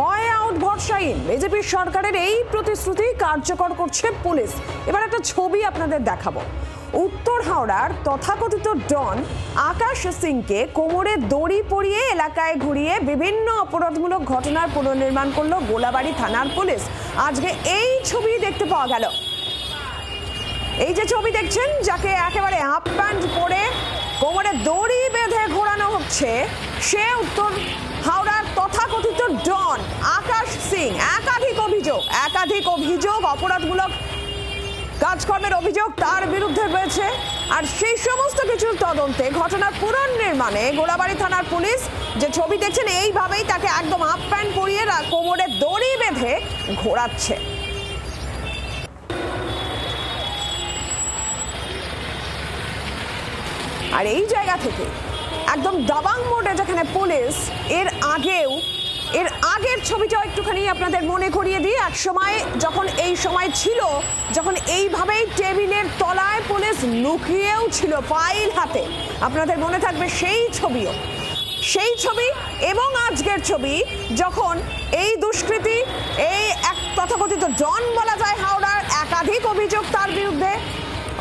ভয় out ভরসাহীন BJP সরকারের এই প্রতিশ্রুতি কার্যকর করছে পুলিশ। এবার একটা ছবি আপনাদের দেখাবো। উত্তর হাওড়ার তথাকথিত ডন আকাশ সিংকে কোমরে দড়ি পরিয়ে এলাকায় ঘুরিয়ে বিভিন্ন অপরাধমূলক ঘটনার পুনর্নির্মাণ করলো গোলাবাড়ি থানার পুলিশ। আজকে এই ছবি দেখতে পাওয়া গেল। এই যে ছবি দেখছেন, যাকে একেবারে হাফ প্যান্ট পরে কোমরে দড়ি বেঁধে ঘোরানো হচ্ছে, সে উত্তর হাওড়ার তথাকথিত ডন আকাশ সিং। একাধিক অভিযোগ অপরাধমূলক কাজকর্মের অভিযোগ তার বিরুদ্ধে রয়েছে। আর সেই সমস্ত কিছুর তদন্তে ঘটনার পুনর্নির্মাণে গোলাবাড়ি থানার পুলিশ যে ছবি দেখছেন, এইভাবেই তাকে একদম হাফ প্যান্ট পরিয়ে কোমরে দড়ি বেঁধে ঘোরাচ্ছে। আর এই জায়গা থেকে একদম দাবাং মোড়ে যেখানে পুলিশ এর আগের ছবিটাও একটুখানি আপনাদের মনে করিয়ে দিই। এক সময় যখন এই সময় ছিল, যখন এইভাবেই টেবিলের তলায় পুলিশ লুকিয়েও ছিল ফাইল হাতে, আপনাদের মনে থাকবে সেই ছবি এবং আজকের ছবি, যখন এই দুষ্কৃতী, এই এক তথাকথিত ডন বলা যায় হাওড়ার, একাধিক অভিযোগ তার বিরুদ্ধে,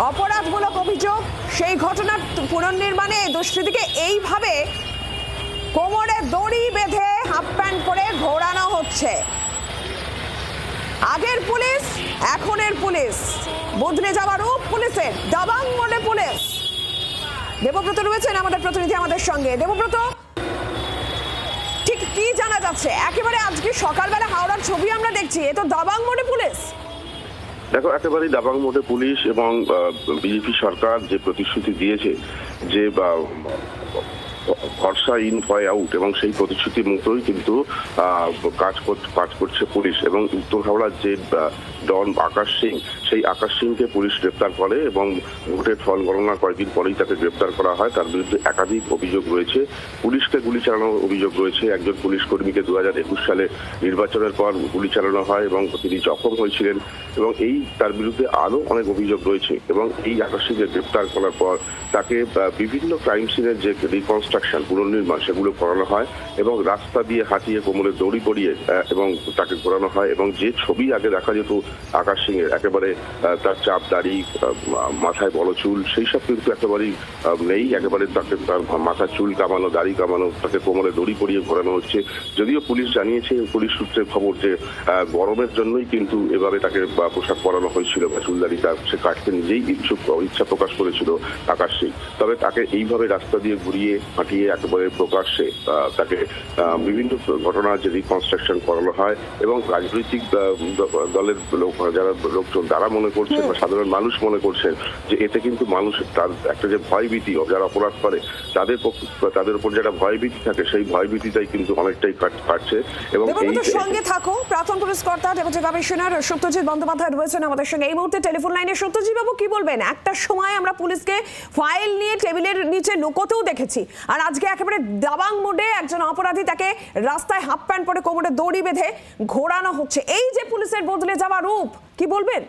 অপরাধমূলক অভিযোগ, সেই ঘটনার পুনর্নির্মাণে দুষ্কৃতীকে এইভাবে কোমরে দড়ি বেঁধে হাফ প্যান্ট করে ঘোরানো হচ্ছে। আগের পুলিশ, এখনের পুলিশ, বদলে যাওয়া রূপ পুলিশের। দাবাং মোড়ে পুলিশ। দেবব্রত রয়েছেন আমাদের প্রতিনিধি আমাদের সঙ্গে। দেবব্রত, ঠিক কি জানা যাচ্ছে? একেবারে আজকে সকালবেলা হাওড়ার ছবি আমরা দেখছি, এ তো দাবাং মোড়ে পুলিশ। দেখো, একেবারেই দাবাং মোড়ে পুলিশ এবং বিজেপি সরকার যে প্রতিশ্রুতি দিয়েছে যে ভরসা ইন ভয় আউট, এবং সেই প্রতিশ্রুতি মতোই কিন্তু কাজ করছে পুলিশ। এবং উত্তর হাওড়ার যে ডন আকাশ সিং, সেই আকাশ সিংকে পুলিশ গ্রেপ্তার করে এবং ভোটের ফল গণনার কয়েকদিন পরেই তাকে গ্রেপ্তার করা হয়। তার বিরুদ্ধে একাধিক অভিযোগ রয়েছে। পুলিশকে গুলি চালানোর অভিযোগ রয়েছে। একজন পুলিশ কর্মীকে 2021 সালে নির্বাচনের পর গুলি চালানো হয় এবং তিনি জখম হয়েছিলেন, এবং তার বিরুদ্ধে আরও অনেক অভিযোগ রয়েছে। এবং এই আকাশ সিংকে গ্রেপ্তার করার পর তাকে বিভিন্ন ক্রাইম সিনের যে রিকনস্ট্রাকশন, পুনর্নির্মাণ, সেগুলো করানো হয় এবং রাস্তা দিয়ে হাঁটিয়ে কোমরে দড়ি পরিয়ে এবং তাকে ঘোরানো হয়। এবং যে ছবি আগে দেখা যেত আকাশ সিং এর, একেবারে তার চাপ দাড়ি, মাথায় বড় চুল, সেই সব কিন্তু একেবারেই নেই। একেবারে তাকে তার মাথার চুল কামানো, দাড়ি কামানো, তাকে কোমরে দড়ি পরিয়ে ঘোরানো হচ্ছে। যদিও পুলিশ জানিয়েছে, পুলিশ সূত্রে খবর, যে গরমের জন্যই কিন্তু এভাবে তাকে পোশাক পরানো হয়েছিল বা চুলদাড়ি সে কাটতে নিজেই ইচ্ছা প্রকাশ করেছিল আকাশ সিং। তবে তাকে এইভাবে রাস্তা দিয়ে ঘুরিয়ে হাঁটিয়ে একেবারে প্রকাশ্যে তাকে বিভিন্ন ঘটনার যে রিকনস্ট্রাকশন করানো হয়। এবং রাজনৈতিক দলের লোকজন তারা মনে করছেন বা সাধারণ মানুষ মনে করছেন যে এতে কিন্তু মানুষের তার একটা যে ভয়ভীতি, যারা অপরাধ করে তাদের উপর যেটা ভয়ভীতি থাকে, সেই ভয়ভীতিটাই কিন্তু অনেকটাই কাটছে। এবং সঙ্গে থাকো, প্রাক্তন পুলিশ কর্তা ডেপুটি কমিশনার সত্যজিৎ বন্দ্যোপাধ্যায় রয়েছেন আমাদের সঙ্গে এই মুহূর্তে টেলিফোন লাইনে। সত্যজিৎ বাবু, কি বলবেন? একটা সময় আমরা পুলিশকে ফাইল নিয়ে টেবিলের নিচে লুকোতেও দেখেছি, আর আজকে একেবারে দাবাং মোড়ে একজন অপরাধী, তাকে রাস্তায় হাফ প্যান্ট পরে কোমরে দড়ি বেঁধে ঘোরানো হচ্ছে। এই যে পুলিশের বদলে যাওয়া রূপ, কি বলবেন?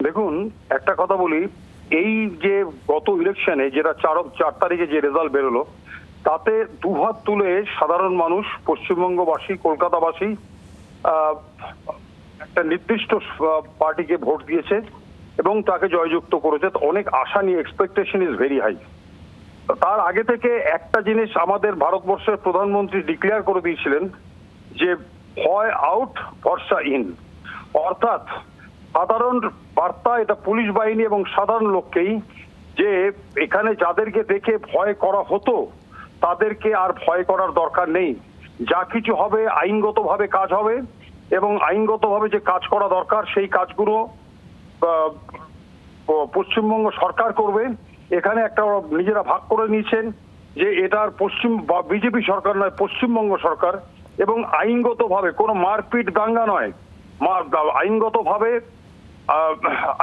দেখুন, একটা কথা বলি, এই যে গত ইলেকশনে যেটা 4 তারিখে যে রেজাল্ট বেরোলো, তাতে দুহাত তুলে সাধারণ মানুষ, পশ্চিমবঙ্গবাসী, কলকাতাবাসী একটা নির্দিষ্ট পার্টিকে ভোট দিয়েছে এবং তাকে জয়যুক্ত করেছে। অনেক আশা নিয়ে, এক্সপেকটেশন ইজ ভেরি হাই। তার আগে থেকে একটা জিনিস আমাদের ভারতবর্ষের প্রধানমন্ত্রী ডিক্লেয়ার করে দিয়েছিলেন যে ভয় আউট ভরসা ইন, অর্থাৎ সাধারণ বার্তা এটা পুলিশ বাহিনী এবং সাধারণ লোককেই, যে এখানে যাদেরকে দেখে ভয় করা হতো তাদেরকে আর ভয় করার দরকার নেই। যা কিছু হবে আইনগতভাবে কাজ হবে, এবং আইনগতভাবে যে কাজ করা দরকার সেই কাজগুলো পশ্চিমবঙ্গ সরকার করবে। এখানে একটা নিজেরা ভাগ করে নিয়েছেন যে এটার বিজেপি সরকার নয়, পশ্চিমবঙ্গ সরকার। এবং আইনগতভাবে কোনো মারপিট দাঙ্গা নয়,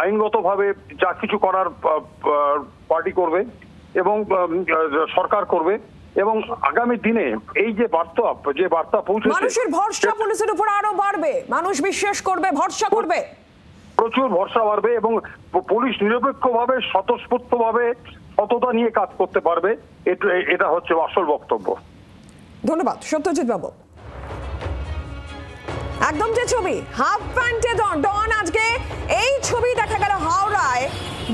আইনগতভাবে যা কিছু করার পার্টি করবে এবং সরকার করবে। এবং আগামী দিনে এই যে বার্তা পৌঁছে, মানুষের ভরসা পুলিশের উপর আরো বাড়বে, মানুষ বিশ্বাস করবে, ভরসা করবে, প্রচুর ভরসা বাড়বে, এবং পুলিশ নিরপেক্ষভাবে, স্বতঃস্ফূর্তভাবে, সততা নিয়ে কাজ করতে পারবে। এটা হচ্ছে আসল বক্তব্য। ধন্যবাদ সত্যজিৎ বাবু। একদম যে ছবি হাফ প্যান্টে ডন আজকে এই ছবি দেখা গেল হাওড়ায়,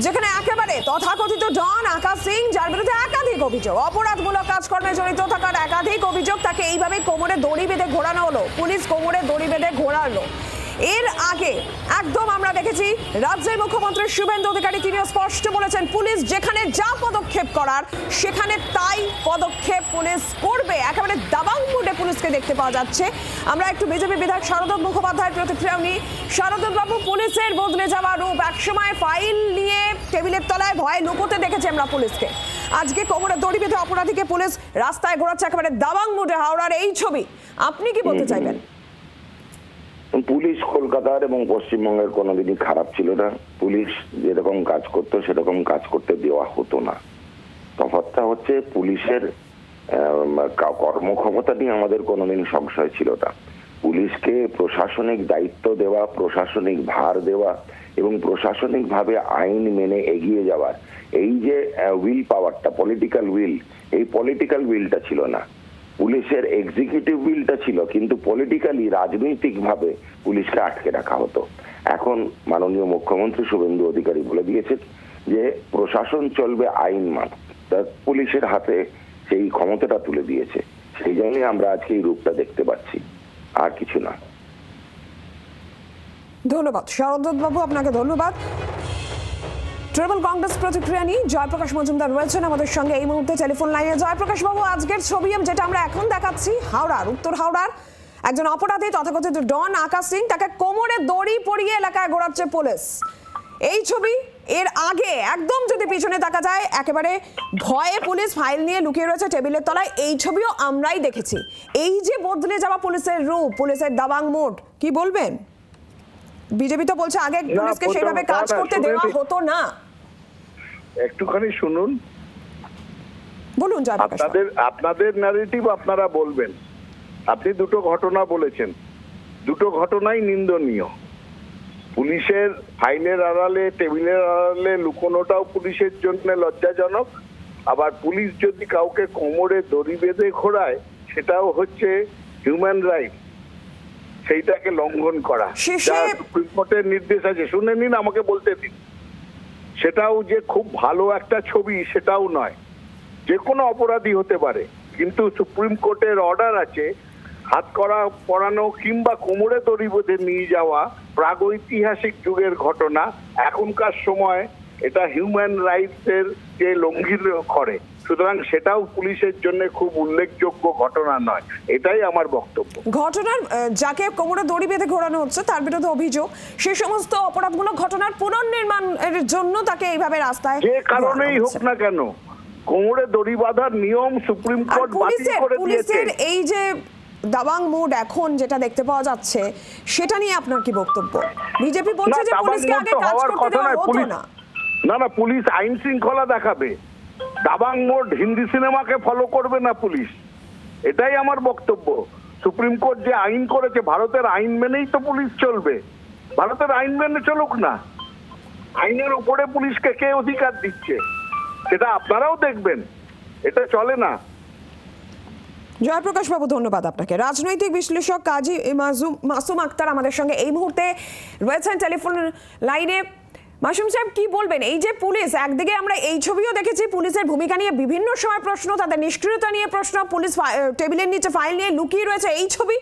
যেখানে একেবারে তথাকথিত ডন আকাশ সিং, যার বিরুদ্ধে একাধিক অভিযোগ, অপরাধমূলক কাজকর্মে জড়িত থাকার একাধিক অভিযোগ, তাকে এইভাবে কোমরে দড়ি বেঁধে ঘোরানো হলো। পুলিশ কোমরে দড়ি বেঁধে ঘোরালো। এর আগে একদম আমরা দেখেছি রাজ্যের মুখ্যমন্ত্রী শুভেন্দু অধিকারী তিনিও স্পষ্ট বলেছেন, পুলিশ যেখানে যা পদক্ষেপ করার সেখানে তাই পদক্ষেপ পুলিশ করবে। একেবারে দাবাং মুডে পুলিশকে দেখতে পাওয়া যাচ্ছে। আমরা একটু বিজেপি বিধায়ক শারদত মুখোপাধ্যায়ের প্রতিক্রিয়া নিই। শারদত বাবু, পুলিশের বদলে যাওয়া রূপ, একসময় ফাইল নিয়ে টেবিলের তলায় ভয়ে লুকোতে দেখেছি আমরা পুলিশকে, আজকে কোমরে দড়ি বেঁধে অপরাধীকে পুলিশ রাস্তায় ঘোরাচ্ছে। একেবারে দাবাং মুডে হাওড়ার এই ছবি, আপনি কি বলতে চাইবেন? পুলিশ কলকাতার এবং পশ্চিমবঙ্গের কোনোদিনই খারাপ ছিল না। পুলিশ যেরকম কাজ করতো সেরকম কাজ করতে দেওয়া হতো না। তফাৎটা হচ্ছে পুলিশের কর্মক্ষমতা নিয়ে আমাদের কোনোদিন সংশয় ছিল না। পুলিশকে প্রশাসনিক দায়িত্ব দেওয়া, প্রশাসনিক ভার দেওয়া এবং প্রশাসনিকভাবে আইন মেনে এগিয়ে যাওয়ার এই যে উইল পাওয়ারটা, পলিটিক্যাল উইল, এই পলিটিক্যাল উইলটা ছিল না। পুলিশের এক্সিকিউটিভ উইলটা ছিল, কিন্তু পলিটিক্যালি রাজনৈতিকভাবে পুলিশকে আটকে রাখা হতো। এখন মাননীয় মুখ্যমন্ত্রী শুভেন্দু অধিকারী বলে দিয়েছেন যে প্রশাসন চলবে আইন মাফিক, পুলিশের হাতে সেই ক্ষমতাটা তুলে দিয়েছে। সেই জন্যই আমরা আজকে এই রূপটা দেখতে পাচ্ছি, আর কিছু না। ধন্যবাদ শারদত বাবু, আপনাকে ধন্যবাদ। তৃণমূল কংগ্রেস প্রতিক্রিয়া নিয়ে জয়প্রকাশ মজুমদার রয়েছেন আমাদের সঙ্গে এই মুহূর্তে টেলিফোন লাইনে। জয়প্রকাশ বাবু, আজকের ছবি যেটা আমরা এখন দেখাচ্ছি হাওড়ার, উত্তর হাওড়ার একজন অপরাধী তথাকথিত ডন আকাশ সিং, তাকে কোমরে দড়ি পরিয়ে এলাকায় ঘোরাচ্ছে পুলিশ। এই ছবি, এর আগে একদম যদি পিছনে তাকা যায় একেবারে ভয়ে পুলিশ ফাইল নিয়ে লুকিয়ে রয়েছে টেবিলের তলায়, এই ছবিও আমরাই দেখেছি। এই যে বদলে যাওয়া পুলিশের রূপ, পুলিশের দাবাং মোড, কি বলবেন? বিজেপি তো বলছে আগে পুলিশকে সেইভাবে কাজ করতে দেওয়া হতো না। একটুখানি শুনুন, বলুন জয়প্রকাশ। আপনাদের ন্যারেটিভ আপনারা বলবেন। আপনি দুটো ঘটনা বলেছেন, দুটো ঘটনাই নিন্দনীয়। পুলিশের ফাইলের আড়ালে, টেবিলের আড়ালে লুকোনোটাও পুলিশের জন্য লজ্জাজনক। আবার পুলিশ যদি কাউকে কোমরে দড়ি বেঁধে ঘোরায়, সেটাও হচ্ছে হিউম্যান রাইট, সেইটাকে লঙ্ঘন করা। সুপ্রিম কোর্টের নির্দেশ আছে, শুনে নিন, আমাকে বলতে দিন। সেটাও যে খুব ভালো একটা ছবি সেটাও নয়। যে কোনো অপরাধী হতে পারে, কিন্তু সুপ্রিম কোর্টের অর্ডার আছে হাত করা পরানো কিংবা কোমরে দড়ি বেঁধে নিয়ে যাওয়া প্রাগৈতিহাসিক যুগের ঘটনা। এখনকার সময় এটা হিউম্যান রাইটসের যে লঙ্ঘন করে, সুতরাং সেটাও পুলিশের জন্য খুব উল্লেখযোগ্য ঘটনা নয়। এটাই আমার বক্তব্য। ঘটনার যাকে কোমরে দড়ি বেঁধে ঘোরানো হচ্ছে তার বিরুদ্ধে অভিযোগ, সে সমস্ত অপরাধমূলক ঘটনার পুনর্নির্মাণের জন্য তাকে এইভাবে রাস্তায় যে কারণেই হোক না কেন, কোমরে দড়ি বাঁধার নিয়ম সুপ্রিম কোর্ট বাতিল করে দিয়েছে। এই যে দাবাং মুড এখন যেটা দেখতে পাওয়া যাচ্ছে, সেটা নিয়ে আপনার কি বক্তব্য? বিজেপি বলছে যে পুলিশকে আগে কাজ করতে দেওয়া হতো না। না, পুলিশ আইন শৃঙ্খলা দেখাবে। দাবাং মোড হিন্দি সিনেমাকে ফলো করবে না পুলিশ, এটাই আমার বক্তব্য। সুপ্রিম কোর্ট যে আইন করেছে, ভারতের আইন মেনেই তো পুলিশ চলবে। ভারতের আইন মেনে চলুক না। আইনের উপরে পুলিশকে কে অধিকার দিচ্ছে সেটা আপনারাও দেখবেন। এটা চলে না। জয়প্রকাশ বাবু, ধন্যবাদ আপনাকে। রাজনৈতিক বিশ্লেষক কাজী মাসুম আক্তার আমাদের সঙ্গে এই মুহূর্তে রয়েছেন টেলিফোন লাইনে। মাসুম সাহেব, কি বলবেন? এই যে পুলিশ, একদিকে আমরা এই ছবিও দেখেছি পুলিশের ভূমিকা নিয়ে বিভিন্ন সময় প্রশ্ন, তাদের নিষ্ক্রিয়তা নিয়ে প্রশ্ন, পুলিশ টেবিলের নিচে ফাইল নিয়ে লুকিয়ে রয়েছে, এই ছবি।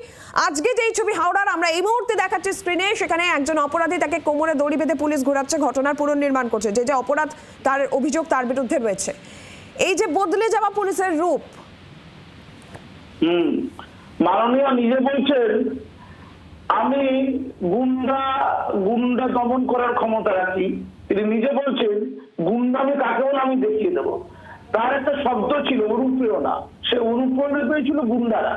আজকে যে এই ছবি হাওড়ার আমরা এই মুহূর্তে দেখাচ্ছি স্ক্রিনে, সেখানে একজন অপরাধী, তাকে কোমরে দড়ি বেঁধে পুলিশ ঘোরাচ্ছে, ঘটনার পুনর্নির্মাণ করছে। যে যে অপরাধ, তার অভিযোগ তার বিরুদ্ধে রয়েছে। এই যে বদলে যাওয়া পুলিশের রূপ, মাননীয় নিজে বলছেন আমি গুন্ডা দমন করার ক্ষমতা রাখি। তিনি নিজে বলছেন গুন্ডামি কাকেও আমি দেখিয়ে দেবো। তার একটা শব্দ ছিল অনুপ্রেরণা, সে অনুপ্রেরণা পেয়েছিল গুন্ডারা।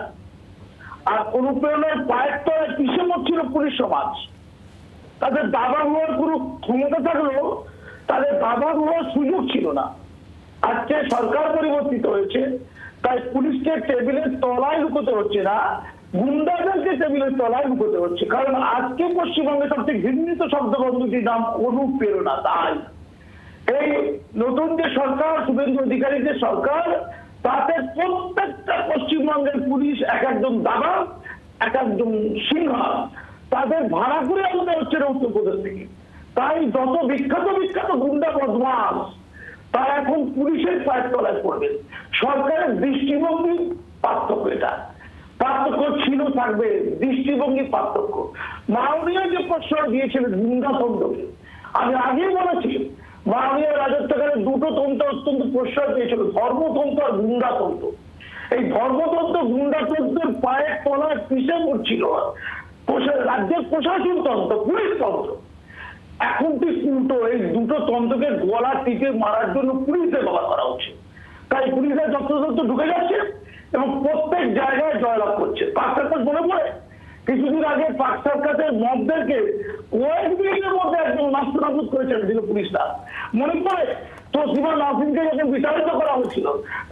আর অনুপ্রেরণার পায়ের তলায় পিছে পড়ছিল পুলিশ সমাজ। তাদের দাবা হওয়ার কোনো ক্ষমতা থাকলেও তাদের দাবা হওয়ার সুযোগ ছিল না। আজকে সরকার পরিবর্তিত হয়েছে, তাই পুলিশকে টেবিলের তলায় লুকোতে হচ্ছে না, গুন্ডাদেরকে টেবিলের তলায় লুকোতে হচ্ছে। কারণ আজকে পশ্চিমবঙ্গে সবচেয়ে ঘৃণিত শব্দবন্ধটির নাম অনুপ্রেরণা। তাই এই নতুন যে সরকার, শুভেন্দু অধিকারী যে সরকার, তাতে প্রত্যেকটা পশ্চিমবঙ্গের পুলিশ এক একজন দাবা, এক একজন সিংহ। তাদের ভাড়া করে আনতে হচ্ছে না উত্তরপ্রদেশ থেকে। তাই যত বিখ্যাত বিখ্যাত গুন্ডা বদমাস তারা এখন পুলিশের পায়ের তলায় পড়বে। সরকারের দৃষ্টিভঙ্গি পার্থক্য, এটা পার্থক্য ছিল, থাকবে দৃষ্টিভঙ্গি পার্থক্য। মাননীয় যে প্রশ্রয় দিয়েছিলেন গুন্ডাতন্ত্রকে, আমি আগেই বলেছি মাননীয় রাজত্বকালে দুটো তন্ত্র অত্যন্ত প্রশ্রয় পেয়েছিল, ধর্মতন্ত্র আর গুন্ডাতন্ত্র। এই ধর্মতন্ত্র গুন্ডাতন্ত্রের পায়ের তলায় পিছিয়ে পড়ছিল রাজ্যের প্রশাসন তন্ত্র, পুলিশ তন্ত্র। এখন ঠিক উল্টো, এই দুটো তন্ত্রকে গলা টিপে মারার জন্য পুলিশে ব্যবহার করা উচিত। তাই পুলিশের যত্রতন্ত্র ঢুকে যাচ্ছে এবং প্রত্যেক জায়গায় জয়লাভ করছে। পাক সার্কাস মনে পড়ে কিছুদিন আগে পাক সার্কাসের মবদেরকে কয়েক মিনিটের মধ্যে একদম নাস্তানাবুদ করেছেন ছিল পুলিশরা, মনে পড়ে? তো সীমা নাসিমকে যখন বিচারিত করা হয়েছিল,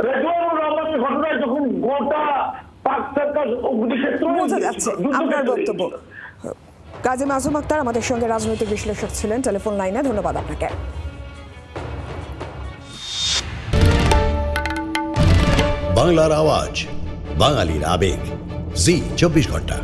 রেজওয়ানুর রহমানের ঘটনায় যখন গোটা পাক সার্কাস অগ্নিক্ষেত্র বোঝা যাচ্ছে আপনার বক্তব্য। কাজী মাসুম আক্তার আমাদের সঙ্গে রাজনৈতিক বিশ্লেষক ছিলেন টেলিফোন লাইনে, ধন্যবাদ আপনাকে। বাংলার আওয়াজ, বাঙালির আবেগ, জি 24 ঘন্টা।